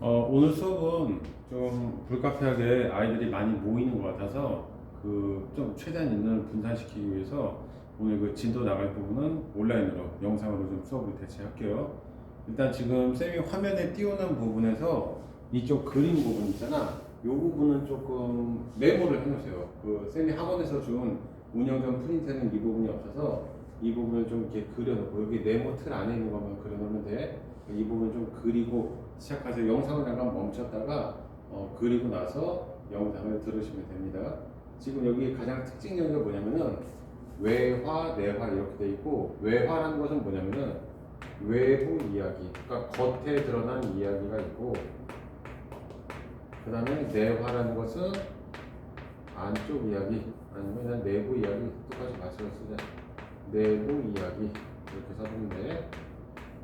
오늘 수업은 좀 불가피하게 아이들이 많이 모이는 것 같아서 그 좀 최대한 인원을 분산시키기 위해서 오늘 그 진도 나갈 부분은 온라인으로 영상으로 좀 수업을 대체할게요. 일단 지금 쌤이 화면에 띄우는 부분에서 이쪽 그림 부분 있잖아. 이 부분은 조금 메모를 해놓으세요. 그 쌤이 학원에서 준 운영전 프린트는 이 부분이 없어서 이 부분을 좀 이렇게 그려놓고 여기 네모 틀 안에 있는 것만 그려놓으면 돼. 이 부분 좀 그리고 시작하세요. 영상을 잠깐 멈췄다가 그리고 나서 영상을 들으시면 됩니다. 지금 여기 가장 특징적인 게 뭐냐면은 외화, 내화 이렇게 돼 있고, 외화라는 것은 뭐냐면은 외부 이야기, 그러니까 겉에 드러난 이야기가 있고, 그 다음에 내화라는 것은 안쪽 이야기 아니면 그냥 내부 이야기, 똑같이 마찬가지로 쓰자. 내부 이야기 이렇게 써주는데,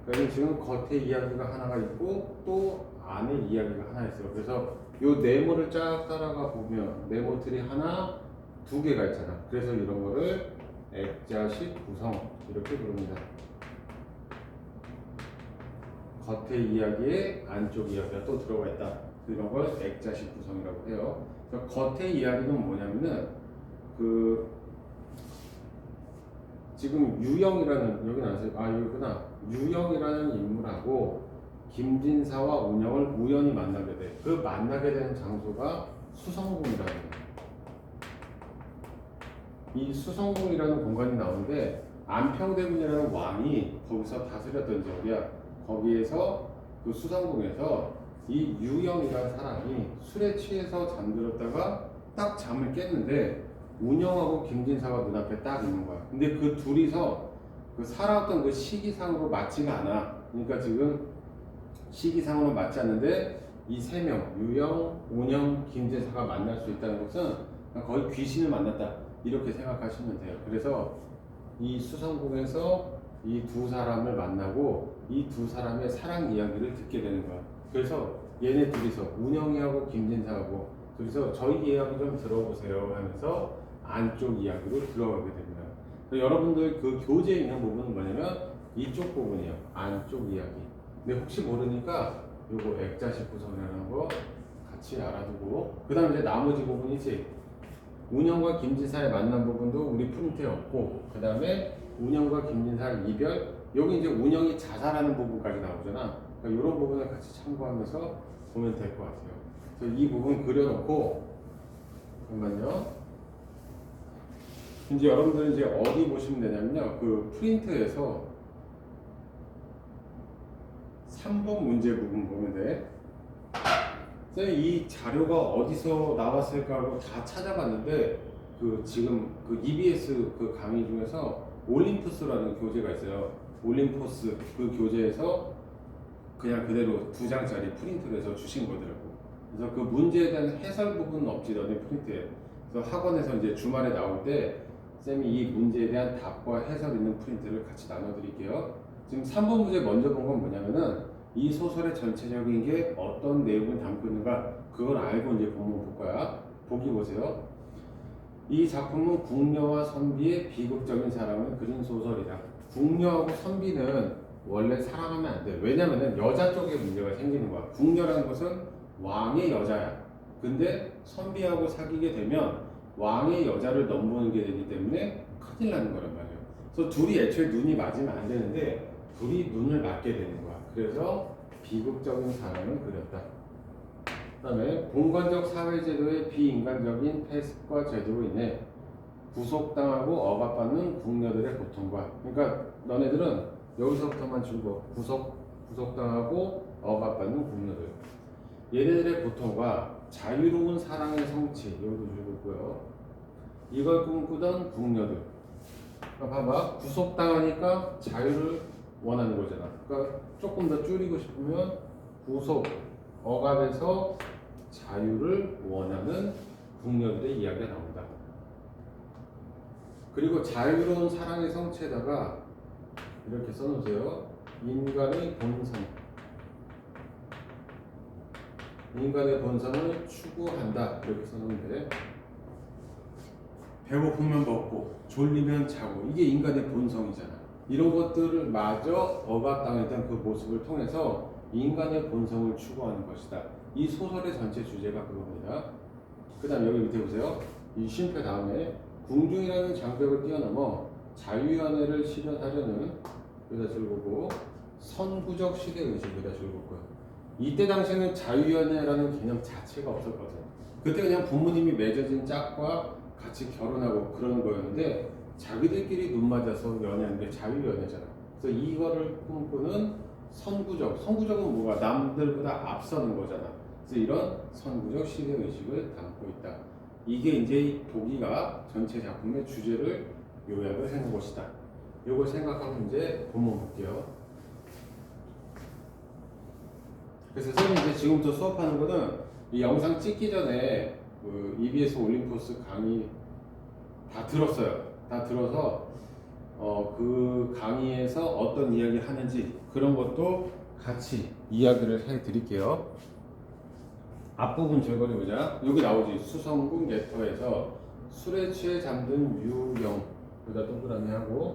그러면 지금 겉에 이야기가 하나가 있고 또 안에 이야기가 하나 있어요. 그래서 요 네모를 쫙 따라가 보면 네모 틀이 하나, 두 개가 있잖아. 그래서 이런 거를 액자식 구성 이렇게 부릅니다. 겉의 이야기에 안쪽 이야기가 또 들어가 있다. 이런 걸 액자식 구성이라고 해요. 그래서 겉의 이야기는 뭐냐면은 그 지금 유영이라는 여기 나왔어요. 여기구나. 유영이라는 인물하고 김진사와 운영을 우연히 만나게 돼. 그 만나게 된 장소가 수성궁이라는 거예요. 이 수성궁이라는 공간이 나오는데 안평대군이라는 왕이 거기서 다스렸던 지역이야. 거기에서 그 수성궁에서 이 유영이라는 사람이 술에 취해서 잠들었다가 딱 잠을 깼는데 운영하고 김진사가 눈앞에 딱 있는 거야. 근데 그 둘이서 그 살아왔던 그 시기상으로 맞지가 않아. 그러니까 지금 시기상으로 맞지 않는데 이 세 명, 유영, 운영, 김진사가 만날 수 있다는 것은 거의 귀신을 만났다. 이렇게 생각하시면 돼요. 그래서 이 수성궁에서 이 두 사람을 만나고 이 두 사람의 사랑 이야기를 듣게 되는 거야. 그래서 얘네 둘이서 운영이하고 김진사하고 둘이서 저희 이야기 좀 들어보세요 하면서 안쪽 이야기로 들어가게 됩니다. 여러분들 그 교재에 있는 부분은 뭐냐면 이쪽 부분이에요. 안쪽 이야기. 근데 혹시 모르니까 요거 액자식 구성이라는 거 같이 알아두고, 그 다음 이제 나머지 부분이지. 운영과 김진사의 만난 부분도 우리 프린트에 없고, 그 다음에 운영과 김진사의 이별, 여기 이제 운영이 자살하는 부분까지 나오잖아. 그러니까 이런 부분을 같이 참고하면서 보면 될 것 같아요. 그래서 이 부분 그려놓고, 잠깐만요. 이제 여러분들은 이제 어디 보시면 되냐면요. 그 프린트에서 3번 문제 부분 보면 돼. 이 자료가 어디서 나왔을까 하고 다 찾아봤는데 그 지금 그 EBS 그 강의 중에서 올림푸스라는 교재가 있어요. 올림포스 그 교재에서 그냥 그대로 2장짜리 프린트를 해서 주신 거더라고. 그래서 그 문제에 대한 해설 부분은 없지 너네 프린트에. 그래서 학원에서 이제 주말에 나올 때 쌤이 이 문제에 대한 답과 해설 있는 프린트를 같이 나눠드릴게요. 지금 3번 문제 먼저 본 건 뭐냐면은 이 소설의 전체적인 게 어떤 내용을 담고 있는가 그걸 알고 이제 본문 볼 거야. 보기 보세요. 이 작품은 궁녀와 선비의 비극적인 사랑을 그린 소설이다. 궁녀하고 선비는 원래 사랑하면 안 돼. 왜냐면은 여자 쪽에 문제가 생기는 거야. 궁녀라는 것은 왕의 여자야. 근데 선비하고 사귀게 되면 왕의 여자를 넘보는 게 되기 때문에 큰일 나는 거란 말이에요. 그래서 둘이 애초에 눈이 맞으면 안 되는데 둘이 눈을 맞게 되는 거야. 그래서 비극적인 사랑을 그렸다. 그 다음에 봉건적 사회제도의 비인간적인 폐습과 제도로 인해 구속당하고 억압받는 궁녀들의 고통과, 그러니까 너네들은 여기서부터만 줄고 구속당하고 억압받는 궁녀들, 얘네들의 고통과 자유로운 사랑의 성취, 여기도 줄고 있고요. 이걸 꿈꾸던 궁녀들. 그러니까 봐봐, 구속당하니까 자유를 원하는 거잖아. 그러니까 조금 더 줄이고 싶으면 구속, 억압에서 자유를 원하는 궁녀들의 이야기가 나온다. 그리고 자유로운 사랑의 성취에다가 이렇게 써놓으세요. 인간의 본성. 인간의 본성을 추구한다. 이렇게 써놓는데, 배고프면 먹고 졸리면 자고, 이게 인간의 본성이잖아. 이런 것들을 마저 억압당했던 그 모습을 통해서 인간의 본성을 추구하는 것이다. 이 소설의 전체 주제가 그겁니다. 그 다음 여기 밑에 보세요. 이 쉼표 다음에 궁중이라는 장벽을 뛰어넘어 자유연애를 실현하려는 여기다 줄거고 선구적 시대의식 여기다 줄거고요. 이때 당시에는 자유연애라는 개념 자체가 없었거든. 그때 그냥 부모님이 맺어진 짝과 같이 결혼하고 그러는 거였는데 자기들끼리 눈 맞아서 연애하는 게 자유연애잖아. 그래서 이거를 꿈꾸는 선구적은 뭐가 남들보다 앞서는 거잖아. 그래서 이런 선구적 시대의식을 담고 있다. 이게 이제 도기가 전체 작품의 주제를 요약을 해놓은 것이다. 이걸 생각하고 이제 본문 볼게요. 그래서 선생님 이제 지금부터 수업하는 거는 이 영상 찍기 전에 그 EBS 올림포스 강의 다 들었어요. 다 들어서 그 강의에서 어떤 이야기 하는지 그런 것도 같이 이야기를 해 드릴게요. 앞부분 줄거리 보자. 여기 나오지. 수성군 개터에서 술에 취해 잠든 유영 여기다 동그라미 하고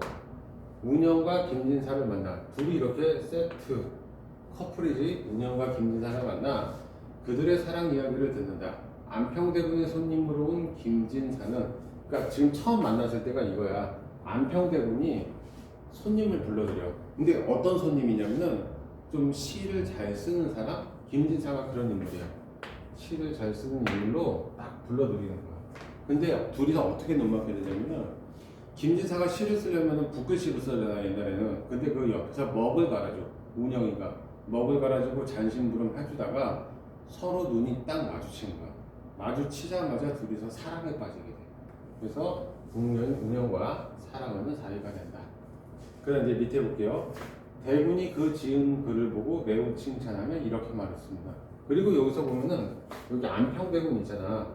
운영과 김진사를 만나. 둘이 이렇게 세트 커플이지. 운영과 김진사를 만나 그들의 사랑 이야기를 듣는다. 안평대군의 손님으로 온 김진사는 그러니까 지금 처음 만났을 때가 이거야. 안평대군이 손님을 불러들여. 근데 어떤 손님이냐면은 좀 시를 잘 쓰는 사람? 김진사가 그런 인물이야. 시를 잘 쓰는 인물로 딱 불러들이는 거야. 근데 둘이서 어떻게 눈맞게 되냐면은 김진사가 시를 쓰려면은 붓글씨로 써잖아 옛날에는. 근데 그 옆에서 먹을 갈아줘. 운영이가 먹을 갈아주고 잔심부름 해주다가 서로 눈이 딱 마주친 거야. 마주치자마자 둘이서 사랑에 빠지게 돼. 그래서 운영과 사랑하는 사이가 된다. 그다음 이제 밑에 볼게요. 대군이 그 지은 글을 보고 매우 칭찬하며 이렇게 말했습니다. 그리고 여기서 보면은 여기 안평대군 있잖아.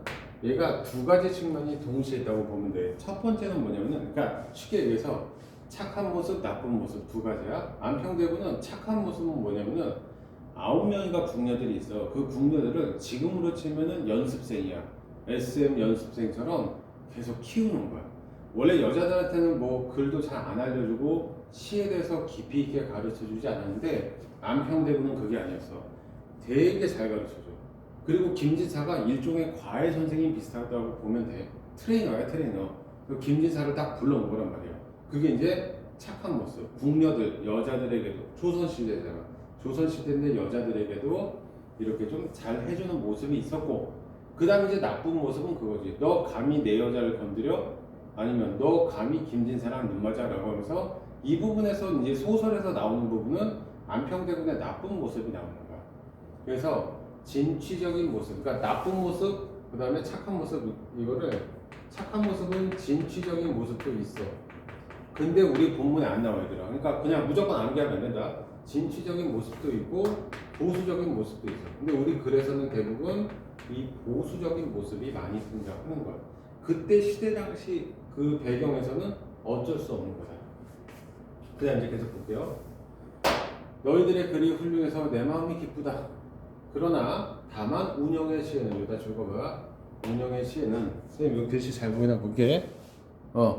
얘가 두 가지 측면이 동시에 있다고 보면 돼. 첫 번째는 뭐냐면은 그러니까 쉽게 얘기해서 착한 모습, 나쁜 모습 두 가지야. 안평대군은 착한 모습은 뭐냐면은 9명이가 궁녀들이 있어. 그 궁녀들을 지금으로 치면은 연습생이야. SM 연습생처럼 계속 키우는 거야. 원래 여자들한테는 뭐 글도 잘 안 알려주고 시에 대해서 깊이 있게 가르쳐주지 않았는데 안평대군은 그게 아니었어. 되게 잘 가르쳐줘. 그리고 김진사가 일종의 과외 선생님 비슷하다고 보면 돼. 트레이너야 트레이너. 그 김진사를 딱 불러온 거란 말이야. 그게 이제 착한 모습. 궁녀들 여자들에게도 조선시대잖아. 조선시대인데 여자들에게도 이렇게 좀 잘 해주는 모습이 있었고 그 다음에 이제 나쁜 모습은 그거지. 너 감히 내 여자를 건드려? 아니면 너 감히 김진사랑 눈 맞아? 라고 하면서 이 부분에서 이제 소설에서 나오는 부분은 안평대군의 나쁜 모습이 나오는 거야. 그래서 진취적인 모습, 그러니까 나쁜 모습, 그 다음에 착한 모습, 이거를 착한 모습은 진취적인 모습도 있어. 근데 우리 본문에 안 나와 얘들아. 그러니까 그냥 무조건 암기하면 안 된다. 진취적인 모습도 있고 보수적인 모습도 있어. 근데 우리 글에서는 대부분 이 보수적인 모습이 많이 등장하는 거야. 그때 시대 당시 그 배경에서는 어쩔 수 없는 거다. 그냥 이제 계속 볼게요. 너희들의 글이 훌륭해서 내 마음이 기쁘다. 그러나 다만 운영의 시에는 여기다 줄거봐. 운영의 시에는 선생님 여기 글씨 잘 보이나 볼게.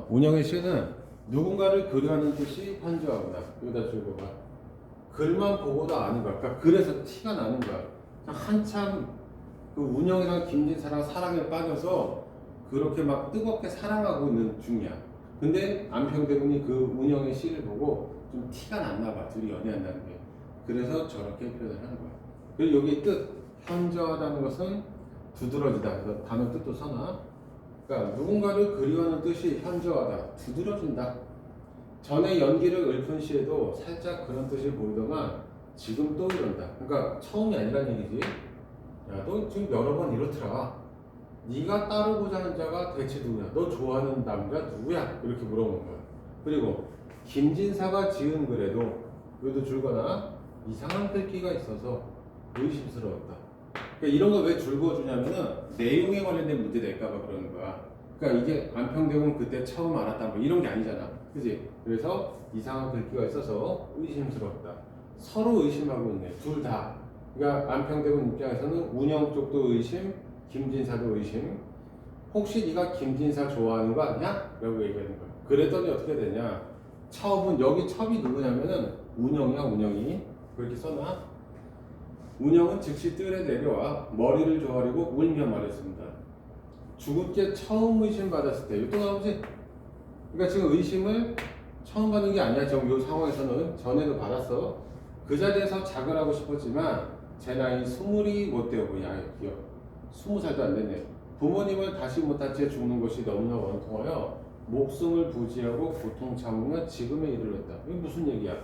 운영의 시에는 누군가를 그려하는 뜻이 현저하구나. 여기다 줄거봐. 글만 보고도 아는 거야. 그러니까 글에서 티가 나는 거야. 한참 그 운영이랑 김진사랑 사랑에 빠져서 그렇게 막 뜨겁게 사랑하고 있는 중이야. 근데 안평대군이 그 운영의 시를 보고 좀 티가 났나 봐. 둘이 연애한다는 게. 그래서 저렇게 표현을 하는 거야. 그리고 여기 뜻, 현저하다는 것은 두드러지다. 그래서 단어 뜻도 써놔. 그러니까 누군가를 그리워하는 뜻이 현저하다. 두드러진다. 전에 연기를 읊은 시에도 살짝 그런 뜻이 보이더만 지금 또 이런다. 그러니까 처음이 아니란 얘기지. 야, 너 지금 여러 번 이렇더라. 네가 따르고자 하는 자가 대체 누구냐? 너 좋아하는 남자 누구야? 이렇게 물어보는 거야. 그리고 김진사가 지은 글에도 여기도 줄거나 이상한 글귀가 있어서 의심스러웠다. 그러니까 이런 거 왜 줄거주냐면은 내용에 관련된 문제 될까봐 그러는 거야. 그러니까 이게 안평대군 그때 처음 알았다 뭐 이런 게 아니잖아. 그지? 그래서 이상한 글귀가 있어서 의심스럽다. 서로 의심하고 있네. 둘 다. 그러니까 안평대군 입장에서는 운영 쪽도 의심, 김진사도 의심. 혹시 네가 김진사 좋아하는 거 아니야? 라고 얘기하는 거야. 그랬더니 어떻게 되냐? 첩은 여기 첩이 누구냐면은 운영이야 운영이. 그렇게 써놔. 운영은 즉시 뜰에 내려와 머리를 조아리고 울며 말했습니다. 죽을게 처음 의심받았을 때 이거 또 나오지? 그러니까 지금 의심을 처음 받는 게 아니야. 지금 이 상황에서는 전에도 받았어. 그 자리에서 자결 하고 싶었지만 제 나이 20이 못 되어 보여. 기억 20살도 안 됐네. 부모님을 다시 못한 채 죽는 것이 너무나 원통하여 목숨을 부지하고 고통 참으며 지금에 이르렀다. 이게 무슨 얘기야?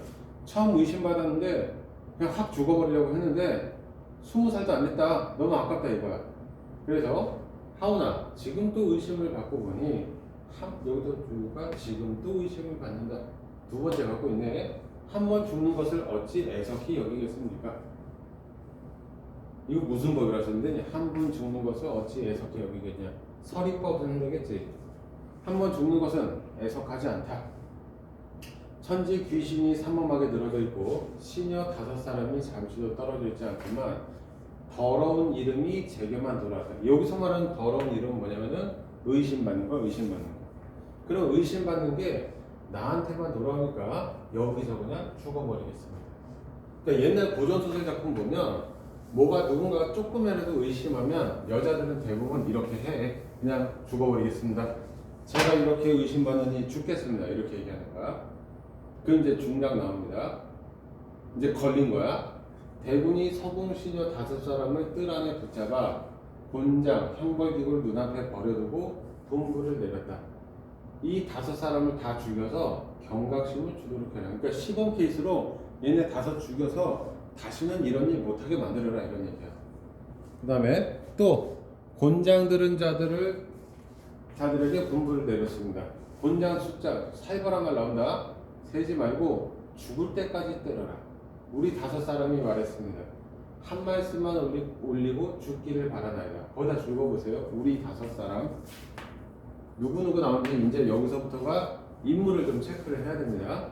처음 의심받았는데 그냥 확 죽어버리려고 했는데 20살도 안 됐다. 너무 아깝다 이거야. 그래서 하오나 지금 또 의심을 받고 보니 여기서 주가 지금 또 의심을 받는다. 두 번째 갖고 있네. 한 번 죽는 것을 어찌 애석히 여기겠습니까? 이거 무슨 법이라 썼는데 한 번 죽는 것을 어찌 애석히 여기겠냐. 서리법은 되겠지. 한 번 죽는 것은 애석하지 않다. 천지 귀신이 삼엄하게 늘어져 있고 시녀 5사람이 잠시도 떨어져 있지 않지만 더러운 이름이 제게만 돌아왔다. 여기서 말하는 더러운 이름은 뭐냐면은 의심받는 거. 그럼 의심받는 게 나한테만 돌아오니까 여기서 그냥 죽어버리겠습니다. 그러니까 옛날 고전소설 작품 보면 뭐가 누군가가 조금이라도 의심하면 여자들은 대부분 이렇게 해. 그냥 죽어버리겠습니다. 제가 이렇게 의심받느니 죽겠습니다. 이렇게 얘기하는 거야. 그럼 이제 중략 나옵니다. 이제 걸린 거야. 대군이 서궁시녀 5사람을 뜰 안에 붙잡아 곤장, 형벌기구를 눈앞에 버려두고 분부를 내렸다. 이 5사람을 다 죽여서 경각심을 주도록 해라. 그러니까 시범 케이스로 얘네 5 죽여서 다시는 이런 일 못하게 만들어라 이런 얘기야. 그 다음에 또 곤장 들은 자들에게 분부를 내렸습니다. 곤장 숫자 살벌한 말 나온다. 세지 말고 죽을 때까지 때려라. 우리 5사람이 말했습니다. 한 말씀만 올리고 죽기를 바라나이다. 거기다 죽어보세요. 우리 5사람 누구누구 나오는지 이제 여기서부터가 인물을 좀 체크를 해야 됩니다.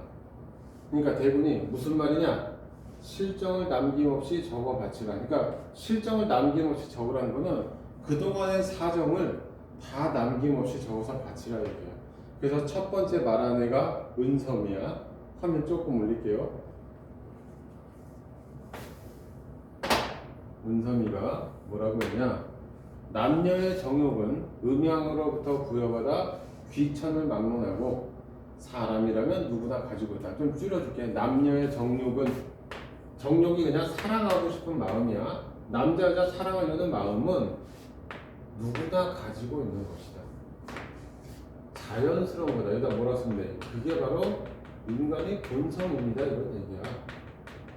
그러니까 대군이 무슨 말이냐? 실정을 남김없이 적어 바치라. 그러니까 실정을 남김없이 적으라는 거는 그동안의 사정을 다 남김없이 적어서 바치라 얘기야. 그래서 첫 번째 말한 애가 은섬이야. 화면 조금 올릴게요. 은섬이가 뭐라고 했냐? 남녀의 정욕은 음양으로부터 부여받아 귀천을 막론하고 사람이라면 누구나 가지고 있다. 좀 줄여줄게. 남녀의 정욕이 그냥 사랑하고 싶은 마음이야. 남자 여자 사랑하려는 마음은 누구나 가지고 있는 것이다. 자연스러운 거다. 여기다 뭐라 쓰면 돼? 그게 바로 인간의 본성입니다. 이런 얘기야.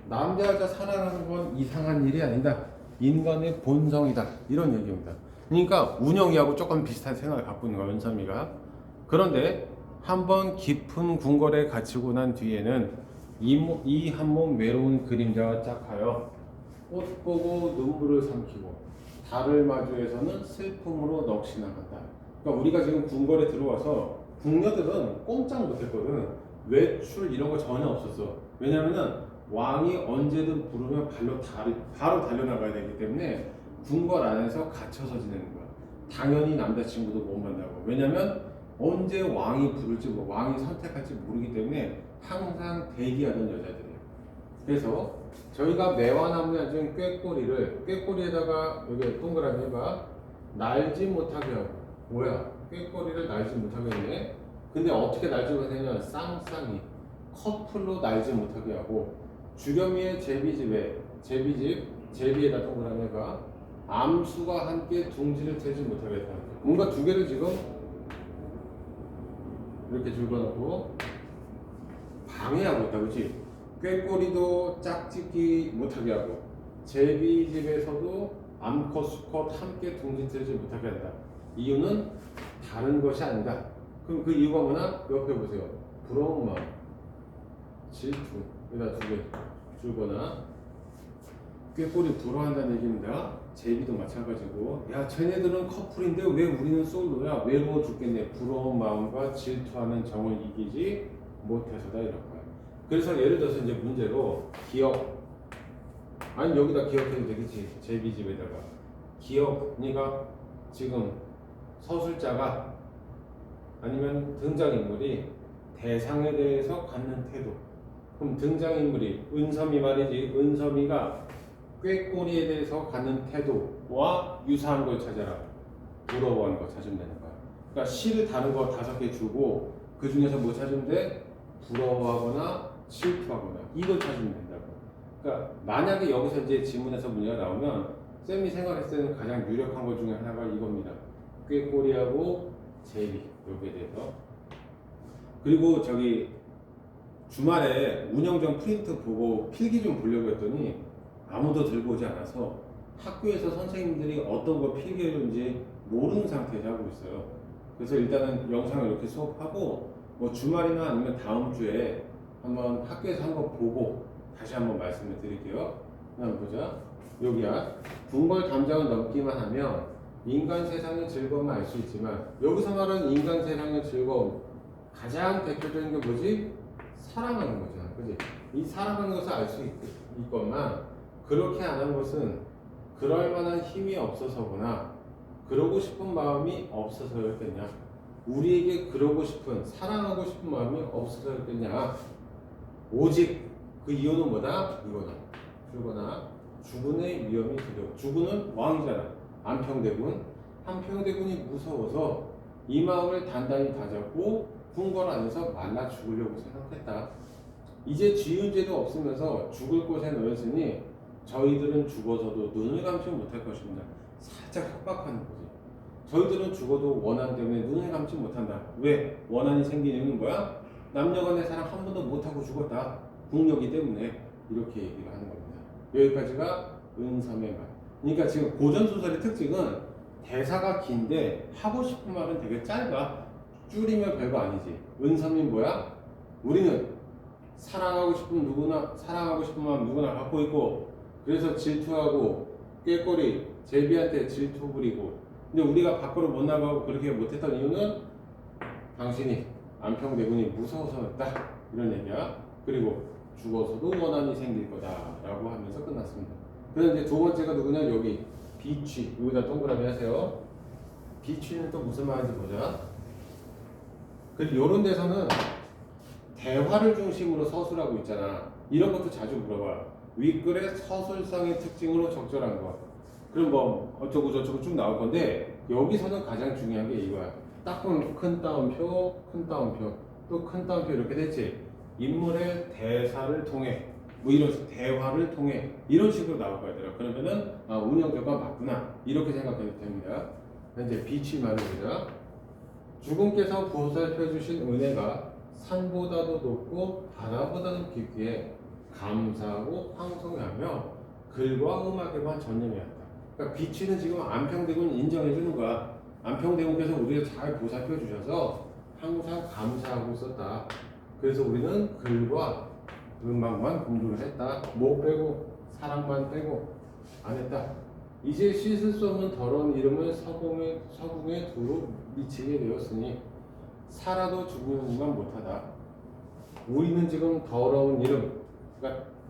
남자 여자 사랑하는 건 이상한 일이 아니다. 인간의 본성이다. 이런 얘기입니다. 그러니까 운영이하고 조금 비슷한 생각을 갖고 있는 거야, 은섬이가. 그런데 한번 깊은 궁궐에 갇히고 난 뒤에는 이 한 몸 외로운 그림자와 짝하여 꽃 보고 눈물을 삼키고 달을 마주해서는 슬픔으로 넋이 나간다. 그러니까 우리가 지금 궁궐에 들어와서 궁녀들은 꼼짝 못했거든. 외출 이런 거 전혀 없었어. 왜냐면은 왕이 언제든 부르면 바로 달려나가야 되기 때문에 궁궐 안에서 갇혀서 지내는 거야. 당연히 남자친구도 못 만나고. 왜냐면 언제 왕이 부를지 왕이 선택할지 모르기 때문에 항상 대기하던 여자들이에요. 그래서 저희가 매화나무에 앉은 꾀꼬리에다가 여기 동그라미 해봐. 날지 못하게 하고. 뭐야? 꾀꼬리를 날지 못하게 했네. 근데 어떻게 날지 못하냐? 쌍쌍이 커플로 날지 못하게 하고, 주겸이의 제비에다 동그라미 해봐. 암수가 함께 둥지를 태지 못하게 했다. 뭔가 두 개를 지금 이렇게 줄거놓고 방해하고 있다. 그치? 꾀꼬리도 짝짓기 못하게 하고, 제비집에서도 암컷 수컷 함께 둥지 태지 못하게 한다. 이유는 다른 것이 아니다. 그럼 그 이유가 뭐냐? 옆에 보세요. 부러운 마음, 질투. 여기다 두 개 줄거나. 꾀꼬리 부러워한다는 얘기입니다. 제비도 마찬가지고. 야, 쟤네들은 커플인데 왜 우리는 솔로야? 외로워 죽겠네. 부러운 마음과 질투하는 정을 이기지 못해서다. 이런 거야. 그래서 예를 들어서 이제 문제로 기억. 아니 여기다 기억해도 되겠지. 제비집에다가 기억. 네가 지금 서술자가 아니면 등장인물이 대상에 대해서 갖는 태도. 그럼 등장인물이 은섬이 말이지. 은섬이가 꾀꼬리에 대해서 갖는 태도와 유사한 걸 찾아라. 부러워하는 거 찾으면 되는 거야. 그러니까 시를 다른 거 5개 주고 그 중에서 뭐 찾으면 돼? 부러워하거나 질투하거나 이걸 찾으면 된다고. 그러니까 만약에 여기서 이제 지문에서 문제가 나오면 쌤이 생각했을 때는 가장 유력한 것 중에 하나가 이겁니다. 꾀꼬리하고 제비 여기에 대해서. 그리고 저기 주말에 운영전 프린트 보고 필기 좀 보려고 했더니 아무도 들고 오지 않아서 학교에서 선생님들이 어떤 거 필기해줬는지 모르는 상태에서 하고 있어요. 그래서 일단은 영상을 이렇게 수업하고 뭐 주말이나 아니면 다음 주에 한번 학교에서 한번 보고 다시 한번 말씀을 드릴게요. 한번 보자. 여기야. 궁궐 담장을 넘기만 하면 인간 세상의 즐거움을 알 수 있지만 여기서 말하는 인간 세상의 즐거움 가장 대표적인 게 뭐지? 사랑하는 거잖아. 그지? 이 사랑하는 것을 알 수 있건만 그렇게 안 하는 것은 그럴 만한 힘이 없어서거나 그러고 싶은 마음이 없어서였겠냐? 우리에게 그러고 싶은 사랑하고 싶은 마음이 없어서였겠냐? 오직 그 이유는 뭐다? 이거다. 그러거나 주군의 위험이 두려워. 주군은 왕이잖아. 안평대군. 한평대군이 무서워서 이 마음을 단단히 다잡고 궁궐 안에서 말라 죽으려고 생각했다. 이제 지윤제도 없으면서 죽을 곳에 놓였으니 저희들은 죽어서도 눈을 감지 못할 것입니다. 살짝 협박하는 거지. 저희들은 죽어도 원한 때문에 눈을 감지 못한다. 왜? 원한이 생긴 이유는 뭐야? 남녀간의 사랑 한 번도 못하고 죽었다. 국력이 때문에 이렇게 얘기를 하는 겁니다. 여기까지가 은섬의 말. 그러니까 지금 고전소설의 특징은 대사가 긴데 하고 싶은 말은 되게 짧아. 줄이면 별거 아니지. 은섬이 뭐야? 우리는 사랑하고 싶은 마음 누구나 갖고 있고 그래서 질투하고 꾀꼬리 제비한테 질투 부리고 근데 우리가 밖으로 못 나가고 그렇게 못했던 이유는 당신이 안평대군이 무서워서였다 이런 얘기야. 그리고 죽어서도 원한이 생길 거다 라고 하면서 끝났습니다. 그래서 이제 두 번째가 누구냐? 여기 비취 여기다 동그라미 하세요. 비취는 또 무슨 말인지 보자. 그리고 이런 데서는 대화를 중심으로 서술하고 있잖아. 이런 것도 자주 물어봐. 윗글의 서술상의 특징으로 적절한 것. 그럼 뭐 어쩌고 저쩌고 쭉 나올 건데 여기서는 가장 중요한 게 이거야. 딱 보면 큰 따옴표, 큰 따옴표, 또 큰 따옴표 이렇게 됐지. 인물의 대사를 통해 뭐 이런 대화를 통해 이런 식으로 나올 거야. 그러면은 운영자가 맞구나 이렇게 생각해도 됩니다. 이제 비취 말을 보자. 주군께서 보살펴 주신 은혜가 산보다도 높고 바다보다도 깊기에 감사하고 황송해하며 글과 음악에만 전념해왔다. 그러니까 비취는 지금 안평대군 인정해 주는 거야. 안평대군께서 우리를 잘 보살펴 주셔서 항상 감사하고 있었다. 그래서 우리는 글과 음악만 공부를 했다. 뭐 빼고 사랑만 빼고 안 했다. 이제 씻을 수 없는 더러운 이름을 서궁에 두루 미치게 되었으니 살아도 죽는만 못하다. 우리는 지금 더러운 이름,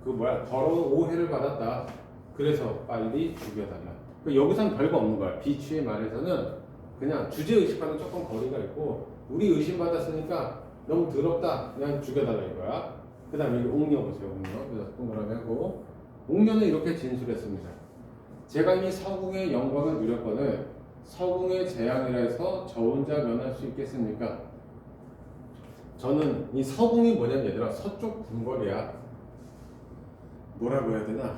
그러니까 더러운 오해를 받았다. 그래서 빨리 죽여달라. 그러니까 여기서는 별거 없는 거야. 비취의 말에서는 그냥 주제 의식과는 조금 거리가 있고 우리 의심받았으니까 너무 더럽다. 그냥 죽여달라 이거야. 그 다음에 여기 옥녀 보세요. 옥녀. 그래서 동그라미 하고 옥녀는 이렇게 진술했습니다. 제가 이 서궁의 영광을 누렸거늘 서궁의 재앙이라 해서 저 혼자 면할 수 있겠습니까? 저는 이 서궁이 뭐냐면 얘들아 서쪽 궁궐이야. 뭐라고 해야 되나?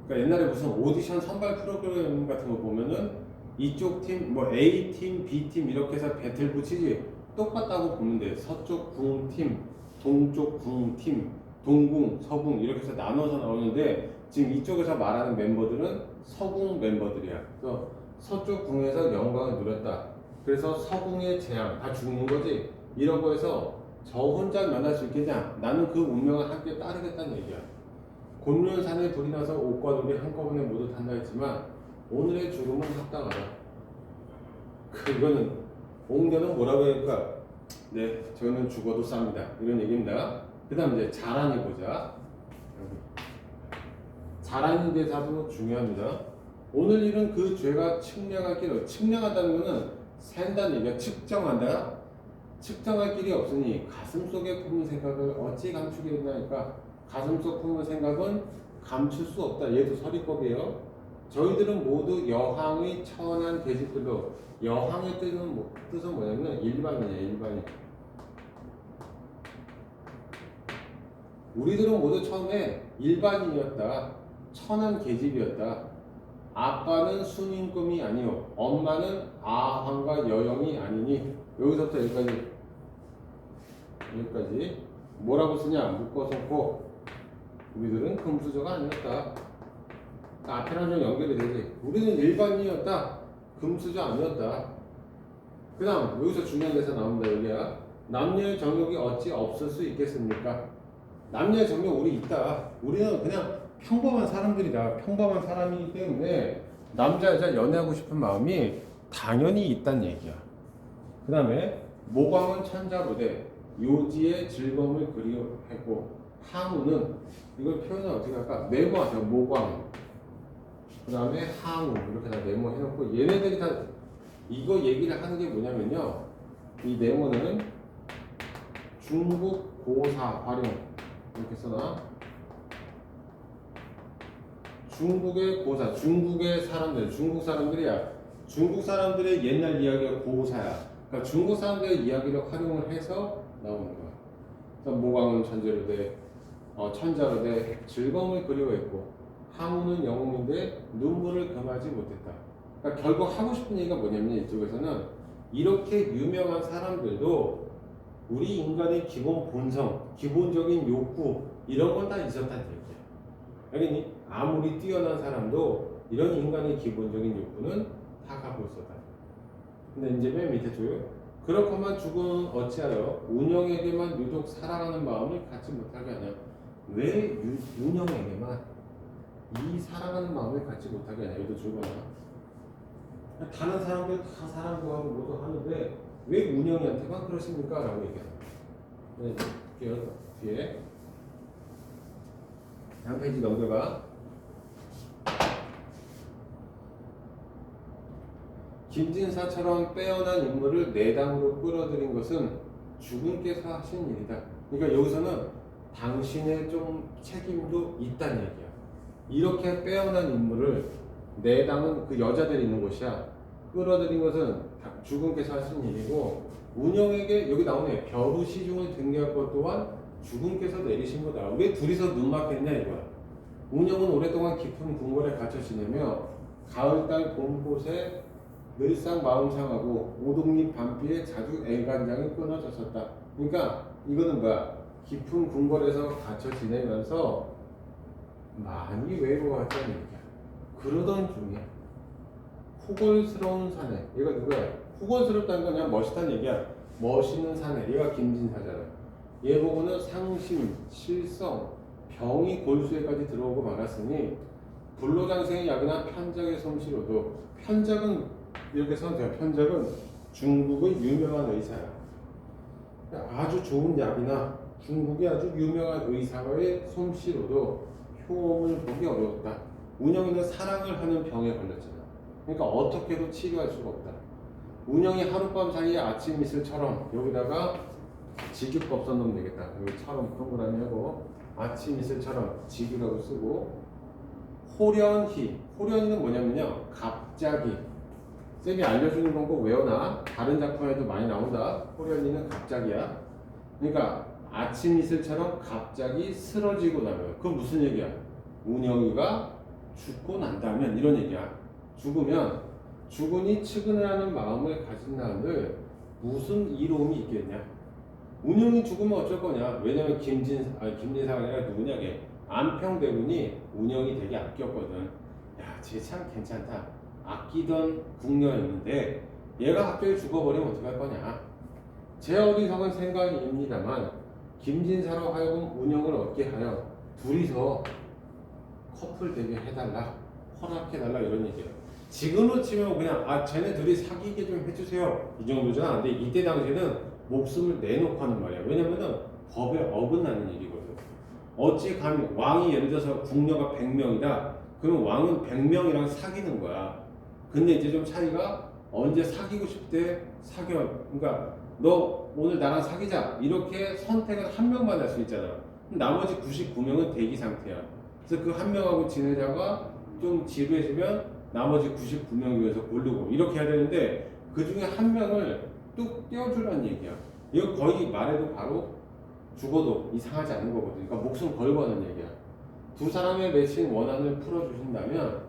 그러니까 옛날에 무슨 오디션 선발 프로그램 같은 거 보면은 이쪽 팀, 뭐 A팀, B팀 이렇게 해서 배틀 붙이지 똑같다고 보면 돼. 서쪽 궁팀, 동쪽 궁팀, 동궁, 서궁 이렇게 해서 나눠서 나오는데 지금 이쪽에서 말하는 멤버들은 서궁 멤버들이야. 그래서 서쪽 궁에서 영광을 누렸다. 그래서 서궁의 재앙 다 죽는 거지. 이런 거에서 저 혼자 면할 수 있겠냐? 나는 그 운명을 함께 따르겠다는 얘기야. 곤륜산에 불이 나서 옷과 돌이 한꺼번에 모두 탄다 했지만 오늘의 죽음은 합당하다. 그거는 옥녀는 뭐라고 할까? 네, 저는 죽어도 쌉니다. 이런 얘기입니다. 그 다음 이제 자란이 보자. 자란인 대사도 중요합니다. 오늘 일은 그 죄가 측량할 길을 측량한다는 것은 센다는 얘기야. 측정한다. 측정할 길이 없으니 가슴 속에 품은 생각을 어찌 감추겠나니까 가슴 속 품은 생각은 감출 수 없다. 얘도 서리법이에요. 저희들은 모두 여항의 천한 계집들로 여항의 뜻은 뭐냐면 일반이에요. 일반인. 우리들은 모두 처음에 일반인이었다. 천한 계집이었다. 아빠는 순임금이 아니요 엄마는 아황과 여영이 아니니 여기서부터 여기까지 뭐라고 쓰냐 묶어서 고 우리들은 금수저가 아니었다. 앞이랑 좀 연결이 되지. 우리는 일반인이었다. 금수저 아니었다. 그 다음 여기서 중요한 데서 나옵니다. 여기야 남녀의 정욕이 어찌 없을 수 있겠습니까? 남녀의 정욕 우리 있다. 우리는 그냥 평범한 사람들이다. 평범한 사람이기 때문에 남자 여자 연애하고 싶은 마음이 당연히 있단 얘기야. 그 다음에 모광은 천자부대 요지의 즐거움을 그리워하고 항우는 이걸 표현을 어떻게 할까? 네모하세요. 모광 그 다음에 항우 이렇게 다 네모해놓고 얘네들이 다 이거 얘기를 하는 게 뭐냐면요 이 네모는 중국 고사 활용 이렇게 써놔. 중국의 고사, 중국의 사람들, 중국 사람들이야. 중국 사람들의 옛날 이야기가 고사야. 그러니까 중국 사람들의 이야기를 활용을 해서 나오는 거야. 그래서 모광은 천재로 돼, 천자로 돼 즐거움을 그리워했고 항우는 영웅인데 눈물을 금하지 못했다. 그러니까 결국 하고 싶은 얘기가 뭐냐면 이쪽에서는 이렇게 유명한 사람들도 우리 인간의 기본 본성, 기본적인 욕구 이런 건 다 있었다는 얘기야. 알겠니? 아무리 뛰어난 사람도 이런 인간의 기본적인 욕구는 다 갖고 있었다. 근데 이제 맨 밑에 줘요. 그렇고만 죽은 어찌하여 운영에게만 유독 사랑하는 마음을 갖지 못하게 하냐? 왜 운영에게만 이 사랑하는 마음을 갖지 못하게 하냐? 이것도 주거나. 다른 사람들 다 사랑 구하고 모두 하는데 왜 운영이한테만 그러십니까? 라고 얘기합니다. 네, 뒤에 한 페이지 넘겨가. 김진사처럼 빼어난 인물을 내당으로 끌어들인 것은 주군께서 하신 일이다. 그러니까 여기서는 당신의 좀 책임도 있다는 얘기야. 이렇게 빼어난 인물을 내당은 그 여자들이 있는 곳이야. 끌어들인 것은 주군께서 하신 일이고 운영에게 여기 나오네. 벼루 시중을 등려할 것 또한 주군께서 내리신 거다. 왜 둘이서 눈 맞겠냐 이거야. 운영은 오랫동안 깊은 궁궐에 갇혀 지내며 가을달 봄꽃에 늘상 마음 상하고 오동잎 밤비에 자주 애간장이 끊어졌었다. 그러니까 이거는 뭐야? 깊은 궁궐에서 갇혀 지내면서 많이 외로워했다는 얘기야. 그러던 중에 호걸스러운 사내. 얘가 누구야? 호걸스럽다는 건 그냥 멋있다는 얘기야. 멋있는 사내. 얘가 김진사잖아. 얘 보고는 상심, 실성, 병이 골수에까지 들어오고 말았으니 불로장생의 약이나 편작의 솜씨로도 편작은 이렇게 써도 편작은 중국의 유명한 의사야. 아주 좋은 약이나 중국의 아주 유명한 의사의 솜씨로도 효험을 보기 어려웠다. 운영이는 사랑을 하는 병에 걸렸잖아. 그러니까 어떻게 해도 치료할 수가 없다. 운영이 하룻밤 사이에 아침 이슬처럼 여기다가 직유법 써놓으면 되겠다. 여기처럼 동그라미 하고 아침 이슬처럼 직유라고 쓰고 호련히. 호련히는 뭐냐면요. 갑자기. 쌤이 알려주는 방법 외워놔. 다른 작품에도 많이 나온다. 호련히는 갑자기야. 그러니까 아침 이슬처럼 갑자기 쓰러지고 나면 그건 무슨 얘기야? 운영이가 죽고 난다면 이런 얘기야. 죽으면 죽으니 측은하는 마음을 가진 사람들 무슨 이로움이 있겠냐? 운영이 죽으면 어쩔 거냐? 왜냐면 김진사가 아니라 누구냐? 안평대군이 운영이 되게 아꼈거든. 야, 쟤 참 괜찮다. 아끼던 궁녀였는데 얘가 갑자기 죽어버리면 어떡할 거냐? 제 어리석은 생각입니다만 김진사로 하여금 운영을 얻게 하여 둘이서 커플 되게 해달라, 허락해달라 이런 얘기예요. 지금으로 치면 그냥 쟤네 둘이 사귀게 좀 해주세요 이 정도잖아. 근데 이때 당시에는 목숨을 내놓고 하는 말이야. 왜냐면은 법에 어긋나는 일이거든. 어찌 감히 왕이 예를 들어서 궁녀가 100명이다. 그러면 왕은 100명이랑 사귀는 거야. 근데 이제 좀 차이가 언제 사귀고 싶대 사겨. 그러니까 너 오늘 나랑 사귀자 이렇게 선택은 한 명만 할 수 있잖아. 나머지 99명은 대기 상태야. 그래서 그 한 명하고 지내다가 좀 지루해지면 나머지 99명 중에서 고르고 이렇게 해야 되는데 그 중에 한 명을 뚝 떼어주라는 얘기야. 이거 거의 말해도 바로 죽어도 이상하지 않은 거거든. 그러니까 목숨 걸고 하는 얘기야. 두 사람의 매칭 원한을 풀어주신다면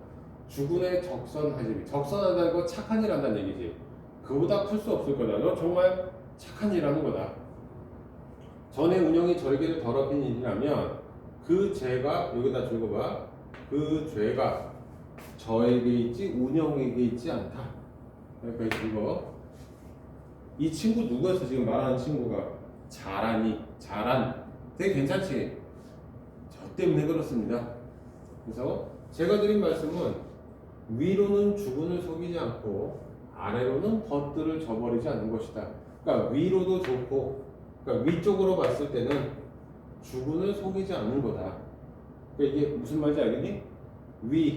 주군의 적선하지. 적선한다는 건 착한 일 한다는 얘기지. 그보다 클 수 없을 거다. 너 정말 착한 일 하는 거다. 전에 운영이 절개를 더럽힌 일이라면 그 죄가 여기다 적어봐. 그 죄가 저에게 있지 운영에게 있지 않다. 여기까지 읽어. 이 친구 누구였어? 지금 말하는 친구가 잘한 되게 괜찮지? 저 때문에 그렇습니다. 그래서 제가 드린 말씀은 위로는 주군을 속이지 않고 아래로는 벗들을 저버리지 않는 것이다. 그러니까 위로도 좋고, 그러니까 위쪽으로 봤을 때는 주군을 속이지 않는 거다. 그러니까 이게 무슨 말인지 알겠니?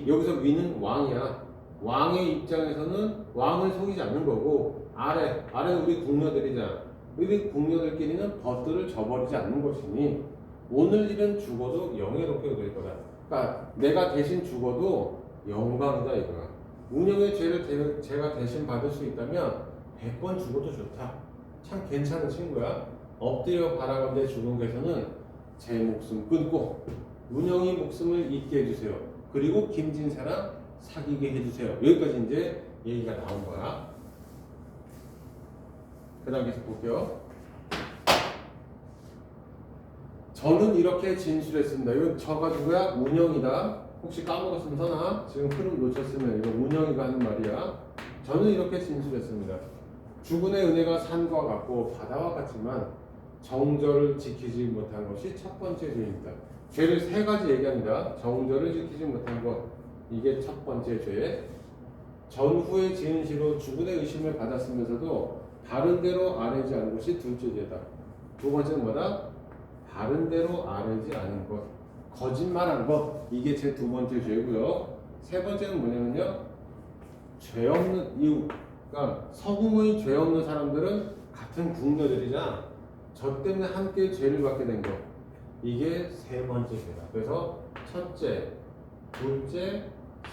여기서 위는 왕이야. 왕의 입장에서는 왕을 속이지 않는 거고, 아래는 우리 궁녀들이잖아. 우리 궁녀들끼리는 벗들을 저버리지 않는 것이니 오늘 일은 죽어도 영예롭게 될 거다. 그러니까 내가 대신 죽어도 영광이다 이거야. 운영의 죄를 제가 대신 받을 수 있다면 100번 죽어도 좋다. 참 괜찮은 친구야. 엎드려 바라건대 주군께서는 제 목숨 끊고 운영이 목숨을 잊게 해주세요. 그리고 김진사랑 사귀게 해주세요. 여기까지 이제 얘기가 나온 거야. 그 다음 계속 볼게요. 저는 이렇게 진술했습니다. 이건 저가 누구야? 운영이다. 혹시 까먹었으면 서나 지금 흐름 놓쳤으면 이거 운영이가 하는 말이야. 저는 이렇게 진술했습니다. 주군의 은혜가 산과 같고 바다와 같지만 정절을 지키지 못한 것이 첫 번째 죄입니다. 죄를 세 가지 얘기합니다. 정절을 지키지 못한 것, 이게 첫 번째 죄. 전후에 지은 시로 주군의 의심을 받았으면서도 바른대로 아뢰지 않은 것이 둘째 죄다. 두 번째는 뭐다? 바른대로 아뢰지 않은 것, 거짓말한 것, 이게 제 두 번째 죄고요. 세 번째는 뭐냐면요, 죄 없는 이유. 그러니까 서궁의 죄 없는 사람들은 같은 궁녀들이잖아. 저 때문에 함께 죄를 받게 된 것, 이게 세 번째 죄다. 그래서 첫째, 둘째,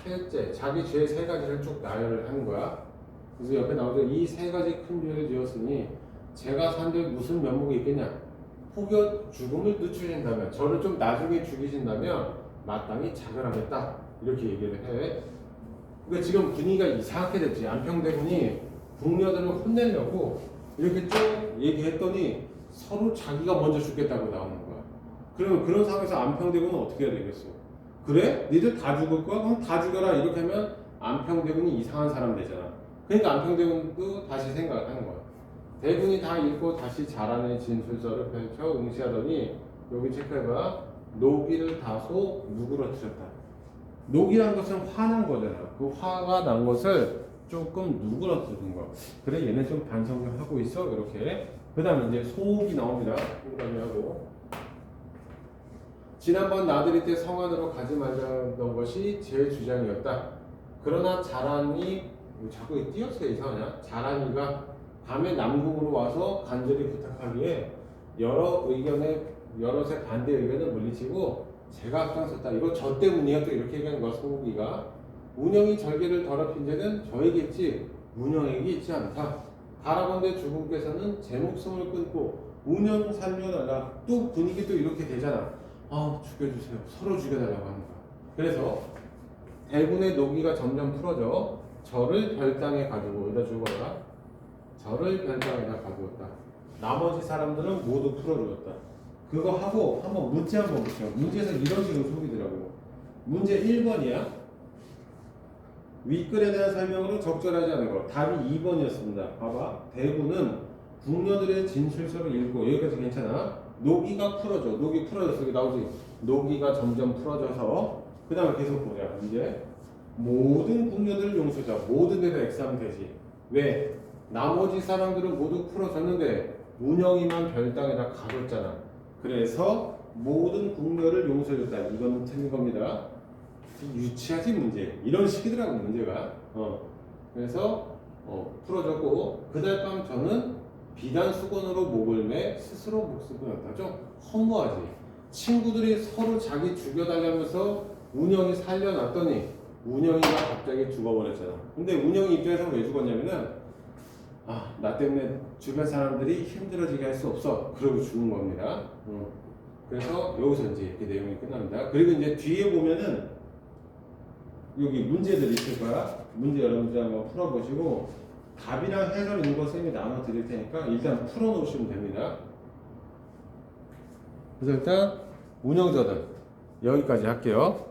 셋째, 자기 죄 세 가지를 쭉 나열을 하는 거야. 그래서 옆에 나오죠. 이 세 가지 큰 죄를 지었으니 제가 산들 무슨 면목이 있겠냐. 혹여 죽음을 늦추신다면, 저를 좀 나중에 죽이신다면 마땅히 자결하겠다. 이렇게 얘기를 해. 그러니까 지금 분위기가 이상하게 됐지. 안평대군이 궁녀들을 혼내려고 이렇게 쭉 얘기했더니 서로 자기가 먼저 죽겠다고 나오는 거야. 그러면 그런 상황에서 안평대군은 어떻게 해야 되겠어? 그래? 니들 다 죽을 거야? 그럼 다 죽여라. 이렇게 하면 안평대군이 이상한 사람 되잖아. 그러니까 안평대군도 다시 생각을 하는 거야. 대군이 다 읽고 다시 자란의 진술서를 펼쳐 응시하더니 여기 체크해봐. 노기를 다소 누그러뜨렸다. 노기란 것은 화난 거잖아. 그 화가 난 것을 조금 누그러뜨린 거. 그래 얘네 좀 반성 좀 하고 있어. 이렇게. 그 다음에 이제 소옥이 나옵니다. 공감하고. 지난번 나들이 때 성안으로 가지 말자던 것이 제 주장이었다. 그러나 자란이 자꾸 띄어서 이상하냐? 자란이가 밤에 남궁으로 와서 간절히 부탁하기에 여럿의 반대 의견을 물리치고 제가 앞장섰다. 이거 저 때문이야. 또 이렇게 얘기하는 거야. 소고기가. 운영이 절개를 더럽힌 죄는 저에게 있지 운영에게 있지 않다. 바라건대 주군께서는 제 목숨을 끊고 운영 살려달라. 또 분위기 또 이렇게 되잖아. 죽여주세요. 서로 죽여달라고 하는 거야. 그래서 대군의 노기가 점점 풀어져 저를 별당에 가두고 여기다 죽어라. 저를 별당에다 가두었다. 나머지 사람들은 모두 풀어주었다. 그거 하고 한번 문제 한번 보세요. 문제에서 이런 식으로 속이더라고. 문제 1번이야. 윗글에 대한 설명으로 적절하지 않은 거. 답이 2번이었습니다. 봐봐. 대군은 궁녀들의 진술서를 읽고 여기까지 괜찮아. 노기가 풀어져. 노기 풀어졌어. 여기 나오지. 노기가 점점 풀어져서 그 다음에 계속 보자. 문제. 모든 궁녀들을 용서자. 모든 데서 X하면 되지. 왜? 나머지 사람들은 모두 풀어졌는데 운영이만 별당에다 가뒀잖아. 그래서 모든 궁녀를 용서해줬다. 이건 틀린 겁니다. 유치하지 문제. 이런 식이더라고 문제가. 그래서 풀어줬고 그날 밤 저는 비단 수건으로 목을 매 스스로 목숨을 끊었다. 좀 허무하지. 친구들이 서로 자기 죽여달라면서 운영이 살려놨더니 운영이가 갑자기 죽어버렸잖아. 근데 운영이 입장에서 왜 죽었냐면은 나 때문에 주변 사람들이 힘들어지게 할 수 없어. 그러고 죽은 겁니다. 그래서 여기서 이제 이렇게 내용이 끝납니다. 그리고 이제 뒤에 보면은 여기 문제들이 있을 거야. 문제 여러분들 한번 풀어보시고 답이랑 해설 있는 거 쌤이 나눠 드릴 테니까 일단 풀어놓으시면 됩니다. 그래서 일단 운영자들 여기까지 할게요.